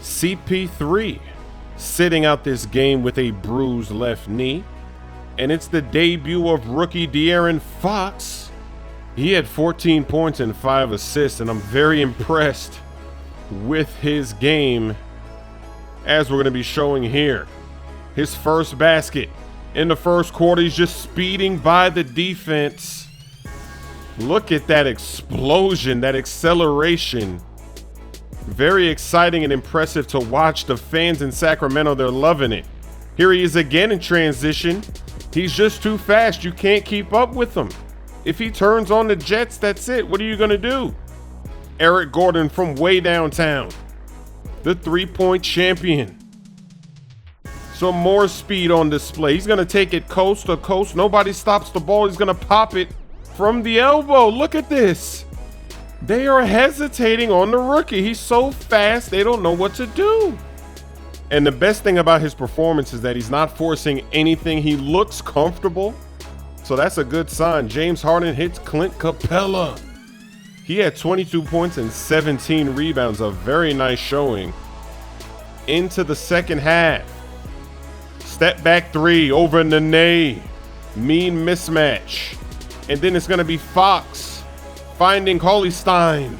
CP3 sitting out this game with a bruised left knee. And it's the debut of rookie De'Aaron Fox. He had 14 points and 5 assists, and I'm very impressed with his game, as we're going to be showing here. His first basket in the first quarter, he's just speeding by the defense. Look at that explosion, that acceleration. Very exciting and impressive to watch. The fans in Sacramento, they're loving it. Here he is again in transition. He's just too fast. You can't keep up with him. If he turns on the Jets, that's it. What are you going to do? Eric Gordon from way downtown, the three-point champion. Some more speed on display. He's going to take it coast to coast. Nobody stops the ball. He's going to pop it from the elbow. Look at this. They are hesitating on the rookie. He's so fast, they don't know what to do. And the best thing about his performance is that he's not forcing anything. He looks comfortable. So that's a good sign. James Harden hits Clint Capella. He had 22 points and 17 rebounds. A very nice showing. Into the second half. Step back three over Nene. Mean mismatch. And then it's going to be Fox finding Cauley-Stein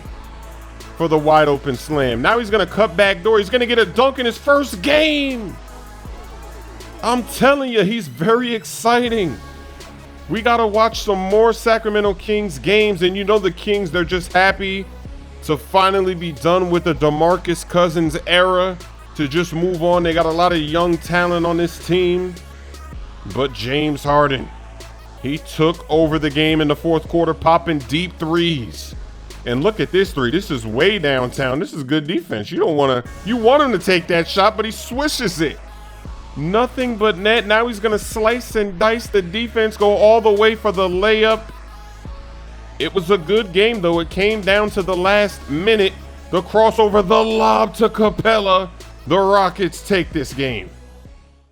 for the wide open slam. Now he's going to cut back door. He's going to get a dunk in his first game. I'm telling you, he's very exciting. We got to watch some more Sacramento Kings games. And you know the Kings, they're just happy to finally be done with the DeMarcus Cousins era, to just move on. They got a lot of young talent on this team. But James Harden, he took over the game in the fourth quarter, popping deep threes. And look at this three. This is way downtown. This is good defense. You want him to take that shot, but he swishes it. Nothing but net. Now he's going to slice and dice the defense, go all the way for the layup. It was a good game, though. It came down to the last minute. The crossover, the lob to Capella. The Rockets take this game.